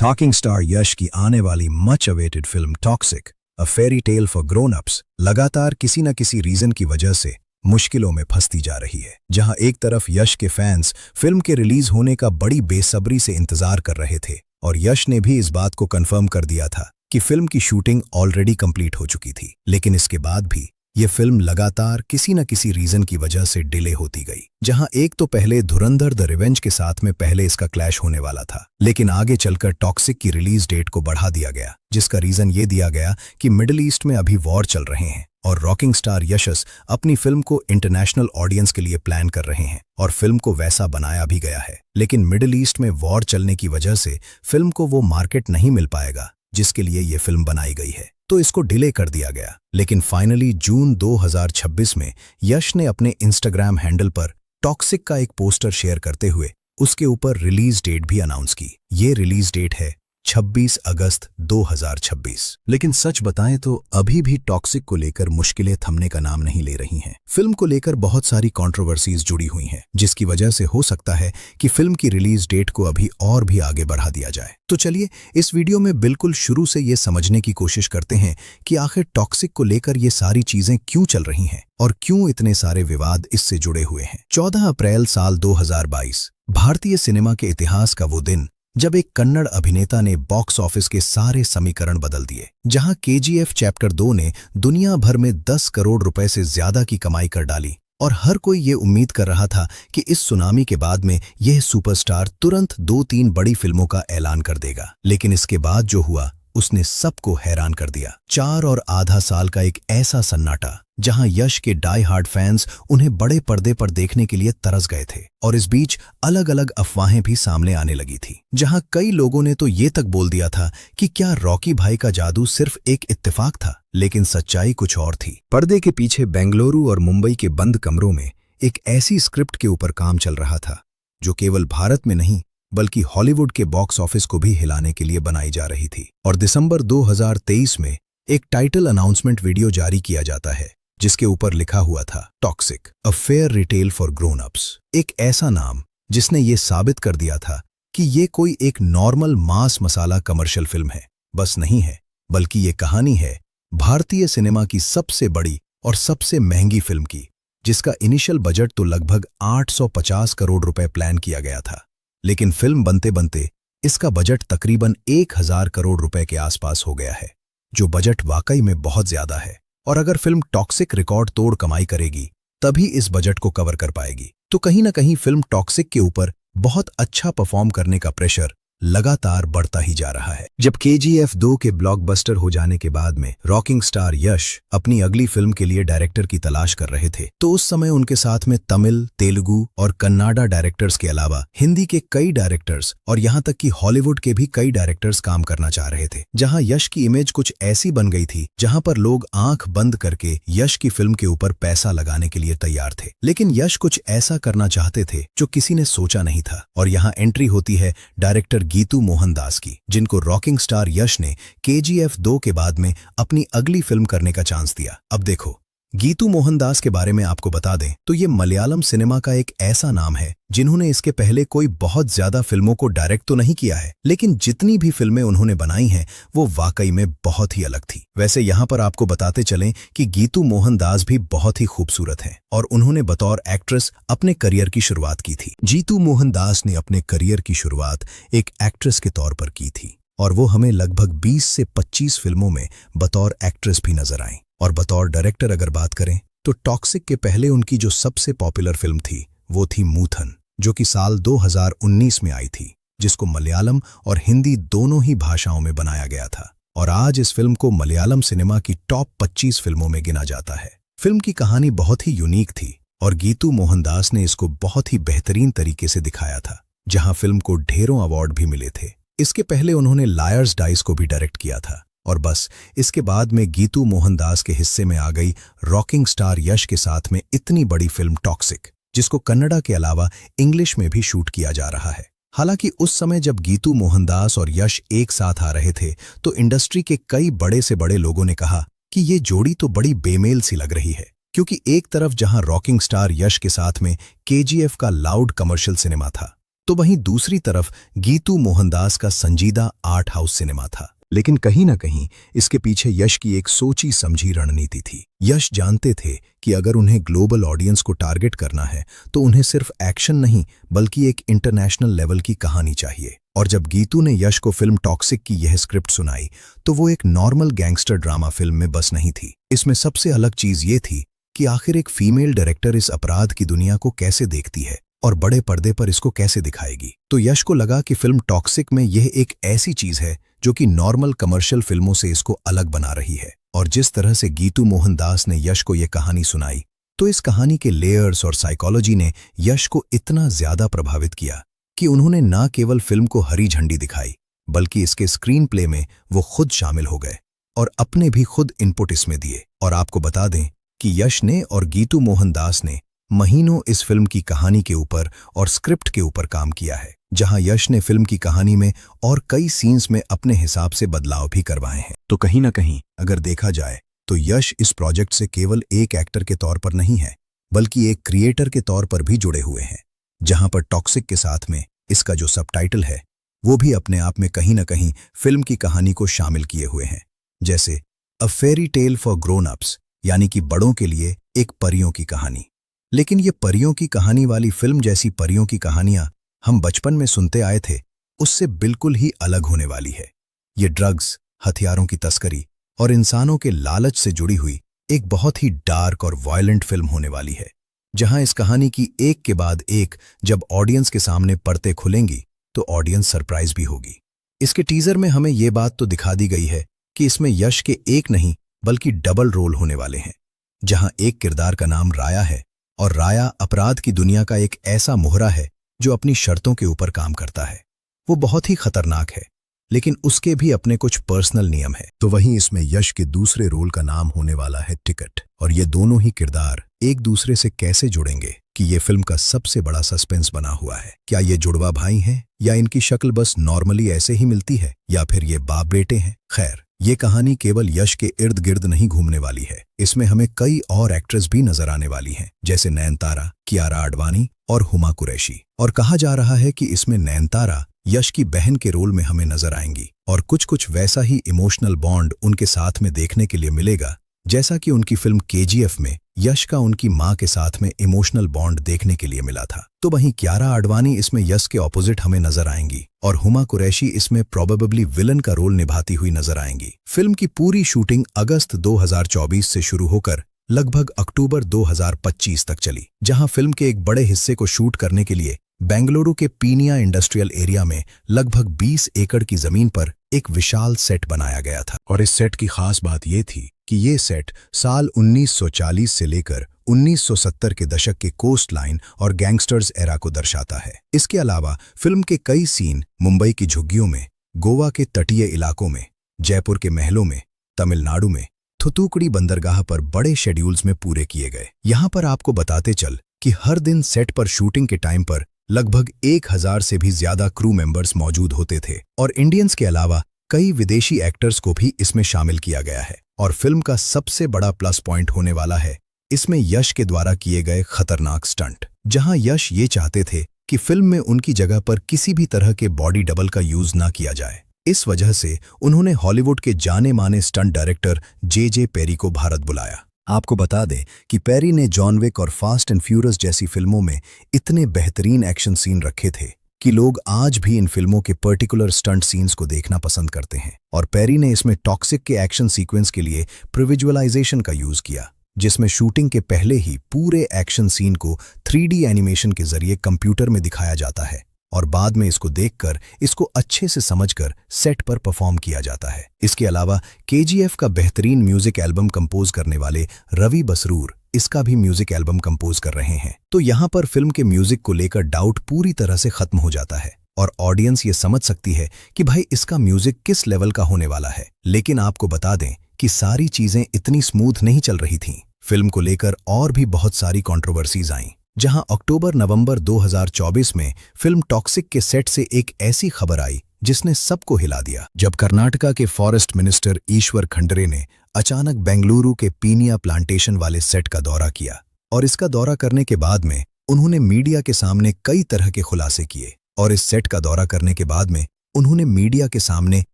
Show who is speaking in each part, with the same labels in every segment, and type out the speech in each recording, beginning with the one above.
Speaker 1: Talking star यश की आने वाली much awaited film toxic a fairy tale for grown ups लगातार किसी न किसी रीजन की वजह से मुश्किलों में फंसती जा रही है। जहां एक तरफ यश के फैंस फिल्म के रिलीज होने का बड़ी बेसब्री से इंतजार कर रहे थे और यश ने भी इस बात को कंफर्म कर दिया था कि फिल्म की शूटिंग ऑलरेडी कंप्लीट हो चुकी थी, लेकिन इसके बाद भी ये फिल्म लगातार किसी न किसी रीजन की वजह से डिले होती गई। जहां एक तो पहले धुरंधर द रिवेंज के साथ में पहले इसका क्लैश होने वाला था, लेकिन आगे चलकर टॉक्सिक की रिलीज डेट को बढ़ा दिया गया, जिसका रीजन ये दिया गया कि मिडिल ईस्ट में अभी वॉर चल रहे हैं और रॉकिंग स्टार यशस अपनी फिल्म को इंटरनेशनल ऑडियंस के लिए प्लान कर रहे हैं और फिल्म को वैसा बनाया भी गया है। लेकिन मिडिल ईस्ट में वॉर चलने की वजह से फिल्म को वो मार्केट नहीं मिल पाएगा जिसके लिए ये फिल्म बनाई गई है, तो इसको डिले कर दिया गया। लेकिन फाइनली जून 2026 में यश ने अपने इंस्टाग्राम हैंडल पर टॉक्सिक का एक पोस्टर शेयर करते हुए उसके ऊपर रिलीज डेट भी अनाउंस की। ये रिलीज डेट है 26 अगस्त 2026। लेकिन सच बताएं तो अभी भी टॉक्सिक को लेकर मुश्किलें थमने का नाम नहीं ले रही हैं। फिल्म को लेकर बहुत सारी कंट्रोवर्सीज जुड़ी हुई हैं, जिसकी वजह से हो सकता है कि फिल्म की रिलीज डेट को अभी और भी आगे बढ़ा दिया जाए। तो चलिए इस वीडियो में बिल्कुल शुरू से ये समझने की कोशिश करते हैं कि आखिर टॉक्सिक को लेकर ये सारी चीजें क्यों चल रही हैं और क्यों इतने सारे विवाद इससे जुड़े हुए हैं। 14 अप्रैल साल 2022 भारतीय सिनेमा के इतिहास का वो दिन जब एक कन्नड़ अभिनेता ने बॉक्स ऑफिस के सारे समीकरण बदल दिए। जहां केजीएफ चैप्टर 2 ने दुनिया भर में 10 करोड़ रुपए से ज्यादा की कमाई कर डाली और हर कोई ये उम्मीद कर रहा था कि इस सुनामी के बाद में यह सुपरस्टार तुरंत 2-3 बड़ी फिल्मों का ऐलान कर देगा। लेकिन इसके बाद जो हुआ उसने सबको हैरान कर दिया। 4.5 साल का एक ऐसा सन्नाटा जहां यश के डाई हार्ड फैंस उन्हें बड़े पर्दे पर देखने के लिए तरस गए थे और इस बीच अलग अलग अफवाहें भी सामने आने लगी थी। जहां कई लोगों ने तो ये तक बोल दिया था कि क्या रॉकी भाई का जादू सिर्फ एक इत्तेफाक था, लेकिन सच्चाई कुछ और थी। पर्दे के पीछे बेंगलुरु और मुंबई के बंद कमरों में एक ऐसी स्क्रिप्ट के ऊपर काम चल रहा था जो केवल भारत में नहीं बल्कि हॉलीवुड के बॉक्स ऑफिस को भी हिलाने के लिए बनाई जा रही थी। और दिसंबर 2023 में एक टाइटल अनाउंसमेंट वीडियो जारी किया जाता है जिसके ऊपर लिखा हुआ था toxic a fair retail for grown ups. एक ऐसा नाम जिसने ये साबित कर दिया था कि ये कोई एक नॉर्मल मास मसाला कमर्शियल फिल्म है बस नहीं है, बल्कि ये कहानी है भारतीय सिनेमा की सबसे बड़ी और सबसे महंगी फिल्म की, जिसका इनिशियल बजट तो लगभग 850 करोड़ रुपए प्लान किया गया था। लेकिन फिल्म बनते बनते इसका बजट तकरीबन 1000 करोड़ रुपए के आसपास हो गया है, जो बजट वाकई में बहुत ज्यादा है। और अगर फिल्म टॉक्सिक रिकॉर्ड तोड़ कमाई करेगी तभी इस बजट को कवर कर पाएगी। तो कहीं ना कहीं फिल्म टॉक्सिक के ऊपर बहुत अच्छा परफॉर्म करने का प्रेशर लगातार बढ़ता ही जा रहा है। जब केजीएफ 2 के ब्लॉकबस्टर हो जाने के बाद में रॉकिंग स्टार यश अपनी अगली फिल्म के लिए डायरेक्टर की तलाश कर रहे थे, तो उस समय उनके साथ में तमिल, तेलुगु और कन्नाडा डायरेक्टर्स के अलावा हिंदी के कई डायरेक्टर्स और यहां तक कि हॉलीवुड के भी कई डायरेक्टर्स काम करना चाह रहे थे। जहां यश की इमेज कुछ ऐसी बन गई थी जहां पर लोग आंख बंद करके यश की फिल्म के ऊपर पैसा लगाने के लिए तैयार थे। लेकिन यश कुछ ऐसा करना चाहते थे जो किसी ने सोचा नहीं था, और यहाँ एंट्री होती है डायरेक्टर गीतू मोहनदास की, जिनको रॉकिंग स्टार यश ने केजीएफ 2 के बाद में अपनी अगली फिल्म करने का चांस दिया। अब देखो, गीतू मोहनदास के बारे में आपको बता दें तो ये मलयालम सिनेमा का एक ऐसा नाम है जिन्होंने इसके पहले कोई बहुत ज्यादा फिल्मों को डायरेक्ट तो नहीं किया है, लेकिन जितनी भी फिल्में उन्होंने बनाई हैं वो वाकई में बहुत ही अलग थी। वैसे यहाँ पर आपको बताते चलें कि गीतू मोहनदास भी बहुत ही खूबसूरत हैं और उन्होंने बतौर एक्ट्रेस अपने करियर की शुरुआत की थी। गीतू मोहनदास ने अपने करियर की शुरुआत एक एक्ट्रेस के तौर पर की थी और वो हमें लगभग 20 से 25 फिल्मों में बतौर एक्ट्रेस भी नजर आई। और बतौर डायरेक्टर अगर बात करें तो टॉक्सिक के पहले उनकी जो सबसे पॉपुलर फिल्म थी वो थी मूथन, जो कि साल 2019 में आई थी, जिसको मलयालम और हिंदी दोनों ही भाषाओं में बनाया गया था। और आज इस फिल्म को मलयालम सिनेमा की टॉप 25 फिल्मों में गिना जाता है। फिल्म की कहानी बहुत ही यूनिक थी और गीतू मोहनदास ने इसको बहुत ही बेहतरीन तरीके से दिखाया था, जहां फिल्म को ढेरों अवार्ड भी मिले थे। इसके पहले उन्होंने लायर्स डाइस को भी डायरेक्ट किया था और बस इसके बाद में गीतू मोहनदास के हिस्से में आ गई रॉकिंग स्टार यश के साथ में इतनी बड़ी फिल्म टॉक्सिक, जिसको कन्नड़ा के अलावा इंग्लिश में भी शूट किया जा रहा है। हालांकि उस समय जब गीतू मोहनदास और यश एक साथ आ रहे थे तो इंडस्ट्री के कई बड़े से बड़े लोगों ने कहा कि ये जोड़ी तो बड़ी बेमेल सी लग रही है, क्योंकि एक तरफ जहां रॉकिंग स्टार यश के साथ में केजीएफ का लाउड कमर्शियल सिनेमा था, तो वहीं दूसरी तरफ गीतू मोहनदास का संजीदा आर्ट हाउस सिनेमा था। लेकिन कहीं ना कहीं इसके पीछे यश की एक सोची समझी रणनीति थी। यश जानते थे कि अगर उन्हें ग्लोबल ऑडियंस को टारगेट करना है तो उन्हें सिर्फ एक्शन नहीं बल्कि एक इंटरनेशनल लेवल की कहानी चाहिए। और जब गीतू ने यश को फिल्म टॉक्सिक की यह स्क्रिप्ट सुनाई तो वो एक नॉर्मल गैंगस्टर ड्रामा फिल्म में बस नहीं थी। इसमें सबसे अलग चीज ये थी कि आखिर एक फीमेल डायरेक्टर इस अपराध की दुनिया को कैसे देखती है और बड़े पर्दे पर इसको कैसे दिखाएगी। तो यश को लगा कि फिल्म टॉक्सिक में यह एक ऐसी चीज है जो कि नॉर्मल कमर्शियल फिल्मों से इसको अलग बना रही है। और जिस तरह से गीतू मोहनदास ने यश को यह कहानी सुनाई तो इस कहानी के लेयर्स और साइकोलॉजी ने यश को इतना ज्यादा प्रभावित किया कि उन्होंने न केवल फिल्म को हरी झंडी दिखाई बल्कि इसके स्क्रीन प्ले में वो खुद शामिल हो गए और अपने भी खुद इनपुट इसमें दिए। और आपको बता दें कि यश ने और गीतू मोहनदास ने महीनों इस फिल्म की कहानी के ऊपर और स्क्रिप्ट के ऊपर काम किया है, जहां यश ने फिल्म की कहानी में और कई सीन्स में अपने हिसाब से बदलाव भी करवाए हैं। तो कहीं ना कहीं अगर देखा जाए तो यश इस प्रोजेक्ट से केवल एक एक्टर के तौर पर नहीं है बल्कि एक क्रिएटर के तौर पर भी जुड़े हुए हैं, जहां पर टॉक्सिक के साथ में इसका जो सबटाइटल है वो भी अपने आप में कहीं ना कहीं फिल्म की कहानी को शामिल किए हुए हैं, जैसे a fairy tale for grown ups, यानी कि बड़ों के लिए एक परियों की कहानी। लेकिन ये परियों की कहानी वाली फिल्म जैसी परियों की कहानियां हम बचपन में सुनते आए थे उससे बिल्कुल ही अलग होने वाली है। ये ड्रग्स, हथियारों की तस्करी और इंसानों के लालच से जुड़ी हुई एक बहुत ही डार्क और वायलेंट फिल्म होने वाली है, जहां इस कहानी की एक के बाद एक जब ऑडियंस के सामने परतें खुलेंगी तो ऑडियंस सरप्राइज भी होगी। इसके टीजर में हमें ये बात तो दिखा दी गई है कि इसमें यश के एक नहीं बल्कि डबल रोल होने वाले हैं, जहां एक किरदार का नाम राया है और राया अपराध की दुनिया का एक ऐसा मोहरा है जो अपनी शर्तों के ऊपर काम करता है। वो बहुत ही खतरनाक है लेकिन उसके भी अपने कुछ पर्सनल नियम है। तो वहीं इसमें यश के दूसरे रोल का नाम होने वाला है टिकट, और ये दोनों ही किरदार एक दूसरे से कैसे जुड़ेंगे कि ये फिल्म का सबसे बड़ा सस्पेंस बना हुआ है। क्या ये जुड़वा भाई हैं या इनकी शक्ल बस नॉर्मली ऐसे ही मिलती है या फिर ये बाप बेटे हैं। खैर, ये कहानी केवल यश के इर्द गिर्द नहीं घूमने वाली है, इसमें हमें कई और एक्ट्रेस भी नजर आने वाली हैं, जैसे नयनतारा, कियारा आडवाणी और हुमा कुरैशी। और कहा जा रहा है कि इसमें नयनतारा यश की बहन के रोल में हमें नजर आएंगी और कुछ वैसा ही इमोशनल बॉन्ड उनके साथ में देखने के लिए मिलेगा जैसा कि उनकी फिल्म केजीएफ में यश का उनकी मां के साथ में इमोशनल बॉन्ड देखने के लिए मिला था। तो वहीं कियारा आडवाणी इसमें यश के ऑपोजिट हमें नजर आएंगी और हुमा कुरैशी इसमें प्रोबेबली विलन का रोल निभाती हुई नजर आएंगी। फिल्म की पूरी शूटिंग अगस्त 2024 से शुरू होकर लगभग अक्टूबर 2025 तक चली, जहां फिल्म के एक बड़े हिस्से को शूट करने के लिए बेंगलुरु के पीनिया इंडस्ट्रियल एरिया में लगभग 20 एकड़ की जमीन पर एक विशाल सेट बनाया गया था। और इस सेट की खास बात ये थी कि ये सेट साल 1940 से लेकर 1970 के दशक के कोस्ट लाइन और गैंगस्टर्स एरा को दर्शाता है। इसके अलावा फिल्म के कई सीन मुंबई की झुग्गियों में, गोवा के तटीय इलाकों में, जयपुर के महलों में, तमिलनाडु में थुतुकुड़ी बंदरगाह पर बड़े शेड्यूल्स में पूरे किए गए। यहाँ पर आपको बताते चल कि हर दिन सेट पर शूटिंग के टाइम पर लगभग 1000 से भी ज्यादा क्रू मेंबर्स मौजूद होते थे और इंडियंस के अलावा कई विदेशी एक्टर्स को भी इसमें शामिल किया गया है। और फिल्म का सबसे बड़ा प्लस पॉइंट होने वाला है इसमें यश के द्वारा किए गए खतरनाक स्टंट, जहां यश ये चाहते थे कि फिल्म में उनकी जगह पर किसी भी तरह के बॉडी डबल का यूज ना किया जाए। इस वजह से उन्होंने हॉलीवुड के जाने माने स्टंट डायरेक्टर जे पेरी को भारत बुलाया। आपको बता दें कि पेरी ने जॉन विक और फास्ट एंड फ्यूरियस जैसी फिल्मों में इतने बेहतरीन एक्शन सीन रखे थे कि लोग आज भी इन फिल्मों के पर्टिकुलर स्टंट सीन्स को देखना पसंद करते हैं। और पेरी ने इसमें टॉक्सिक के एक्शन सीक्वेंस के लिए प्रिविजुअलाइजेशन का यूज किया, जिसमें शूटिंग के पहले ही पूरे एक्शन सीन को 3D एनिमेशन के जरिए कंप्यूटर में दिखाया जाता है और बाद में इसको देखकर इसको अच्छे से समझकर सेट पर परफॉर्म किया जाता है। इसके अलावा केजीएफ का बेहतरीन म्यूजिक एल्बम कंपोज करने वाले रवि बसरूर इसका भी म्यूजिक एल्बम कंपोज कर रहे हैं। तो यहाँ पर फिल्म के म्यूजिक को लेकर डाउट पूरी तरह से खत्म हो जाता है और ऑडियंस ये समझ सकती है कि भाई इसका म्यूजिक किस लेवल का होने वाला है। लेकिन आपको बता दें कि सारी चीजें इतनी स्मूथ नहीं चल रही थीं। फिल्म को लेकर और भी बहुत सारी कंट्रोवर्सीज आईं, जहां अक्टूबर-नवंबर 2024 में फिल्म टॉक्सिक के सेट से एक ऐसी खबर आई जिसने सबको हिला दिया, जब कर्नाटका के फॉरेस्ट मिनिस्टर ईश्वर खंडरे ने अचानक बेंगलुरु के पीनिया प्लांटेशन वाले सेट का दौरा किया। और इसका दौरा करने के बाद में उन्होंने मीडिया के सामने कई तरह के खुलासे किए और इस सेट का दौरा करने के बाद में उन्होंने मीडिया के सामने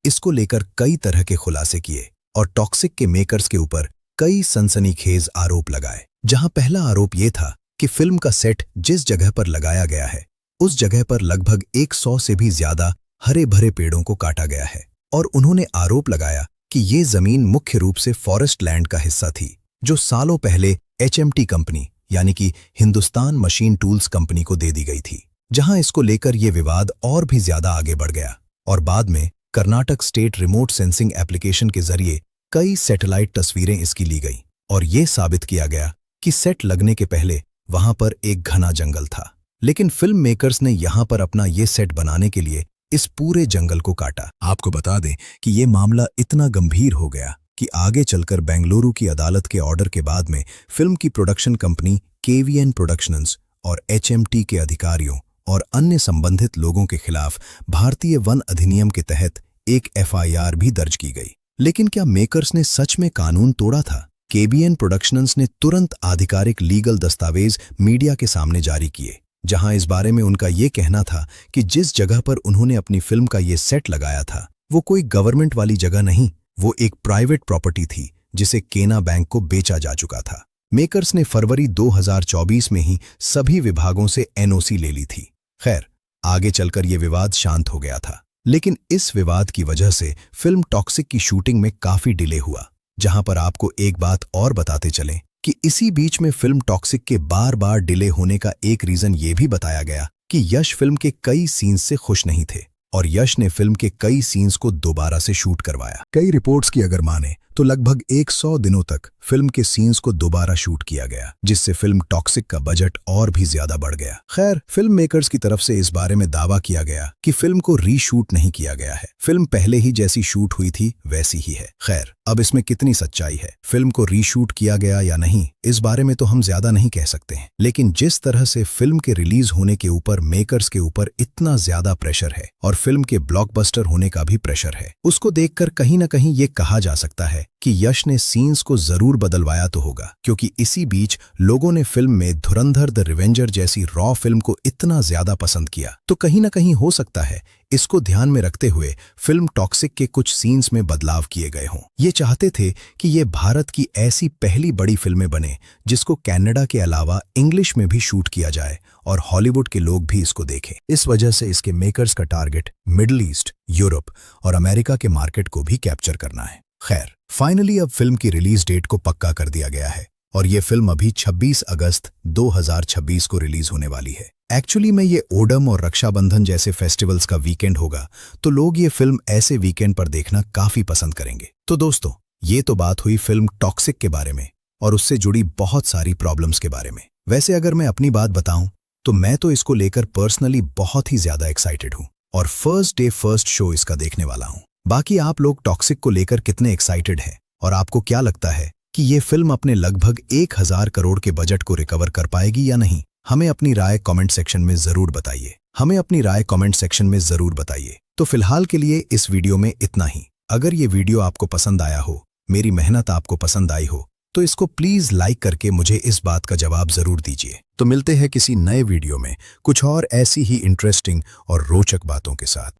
Speaker 1: इसको लेकर कई तरह के खुलासे किए और टॉक्सिक के मेकर्स के ऊपर कई सनसनीखेज आरोप लगाए। जहां पहला आरोप ये था कि फिल्म का सेट जिस जगह पर लगाया गया है उस जगह पर लगभग 100 से भी ज्यादा हरे भरे पेड़ों को काटा गया है और उन्होंने आरोप लगाया कि ये जमीन मुख्य रूप से फॉरेस्ट लैंड का हिस्सा थी जो सालों पहले HMT कंपनी यानी कि हिंदुस्तान मशीन टूल्स कंपनी को दे दी गई थी। जहां इसको लेकर यह विवाद और भी ज्यादा आगे बढ़ गया और बाद में Karnataka state remote sensing application के जरिए कई सैटेलाइट तस्वीरें इसकी ली गईं और ये साबित किया गया कि सेट लगने के पहले वहां पर एक घना जंगल था। लेकिन फिल्म मेकर्स ने यहां पर अपना ये सेट बनाने के लिए इस पूरे जंगल को काटा। आपको बता दें कि ये मामला इतना गंभीर हो गया कि आगे चलकर बेंगलुरु की अदालत के ऑर्डर के बाद में फिल्म की प्रोडक्शन कंपनी KVN प्रोडक्शंस और HMT के अधिकारियों और अन्य संबंधित लोगों के खिलाफ भारतीय वन अधिनियम के तहत एक FIR भी दर्ज की गई। लेकिन क्या मेकर्स ने सच में कानून तोड़ा था? KVN प्रोडक्शंस ने तुरंत आधिकारिक लीगल दस्तावेज मीडिया के सामने जारी किए जहां इस बारे में उनका ये कहना था कि जिस जगह पर उन्होंने अपनी फिल्म का ये सेट लगाया था वो कोई गवर्नमेंट वाली जगह नहीं, वो एक प्राइवेट प्रॉपर्टी थी जिसे केना बैंक को बेचा जा चुका था। मेकर्स ने फरवरी 2024 में ही सभी विभागों से NOC ले ली थी। खैर, आगे चलकर यह विवाद शांत हो गया था, लेकिन इस विवाद की वजह से फिल्म टॉक्सिक की शूटिंग में काफी डिले हुआ। जहां पर आपको एक बात और बताते चलें कि इसी बीच में फिल्म टॉक्सिक के बार बार डिले होने का एक रीजन ये भी बताया गया कि यश फिल्म के कई सीन्स से खुश नहीं थे और यश ने फिल्म के कई सीन्स को दोबारा से शूट करवाया। कई रिपोर्ट्स की अगर माने तो लगभग 100 दिनों तक फिल्म के सीन्स को दोबारा शूट किया गया, जिससे फिल्म टॉक्सिक का बजट और भी ज्यादा बढ़ गया। खैर, फिल्म मेकर्स की तरफ से इस बारे में दावा किया गया कि फिल्म को रीशूट नहीं किया गया है, फिल्म पहले ही जैसी शूट हुई थी वैसी ही है। खैर, अब इसमें कितनी सच्चाई है, फिल्म को रीशूट किया गया या नहीं, इस बारे में तो हम ज्यादा नहीं कह सकते हैं। लेकिन जिस तरह से फिल्म के रिलीज होने के ऊपर मेकर्स के ऊपर इतना ज्यादा प्रेशर है और फिल्म के ब्लॉकबस्टर होने का भी प्रेशर है, उसको देखकर कहीं ना कहीं ये कहा जा सकता है कि यश ने सीन्स को जरूर बदलवाया तो होगा, क्योंकि इसी बीच लोगों ने फिल्म में धुरंधर द रिवेंजर जैसी रॉ फिल्म को इतना ज्यादा पसंद किया, तो कहीं ना कहीं हो सकता है इसको ध्यान में रखते हुए फिल्म टॉक्सिक के कुछ सीन्स में बदलाव किए गए हों। ये चाहते थे कि ये भारत की ऐसी पहली बड़ी फिल्में बने जिसको कनाडा के अलावा इंग्लिश में भी शूट किया जाए और हॉलीवुड के लोग भी इसको देखें। इस वजह से इसके मेकर्स का टारगेट मिडिल ईस्ट, यूरोप और अमेरिका के मार्केट को भी कैप्चर करना है। खैर, फाइनली अब फिल्म की रिलीज डेट को पक्का कर दिया गया है और ये फिल्म अभी 26 अगस्त 2026 को रिलीज होने वाली है। एक्चुअली में ये ओणम और रक्षाबंधन जैसे फेस्टिवल्स का वीकेंड होगा, तो लोग ये फिल्म ऐसे वीकेंड पर देखना काफी पसंद करेंगे। तो दोस्तों, ये तो बात हुई फिल्म टॉक्सिक के बारे में और उससे जुड़ी बहुत सारी प्रॉब्लम्स के बारे में। वैसे अगर मैं अपनी बात बताऊं तो मैं तो इसको लेकर पर्सनली बहुत ही ज्यादा एक्साइटेड हूं और फर्स्ट डे फर्स्ट शो इसका देखने वाला हूं। बाकी आप लोग टॉक्सिक को लेकर कितने एक्साइटेड हैं और आपको क्या लगता है कि ये फिल्म अपने लगभग 1000 करोड़ के बजट को रिकवर कर पाएगी या नहीं? हमें अपनी राय कमेंट सेक्शन में जरूर बताइए। तो फिलहाल के लिए इस वीडियो में इतना ही। अगर ये वीडियो आपको पसंद आया हो, मेरी मेहनत आपको पसंद आई हो, तो इसको प्लीज लाइक करके मुझे इस बात का जवाब जरूर दीजिए। तो मिलते हैं किसी नए वीडियो में कुछ और ऐसी ही इंटरेस्टिंग और रोचक बातों के साथ।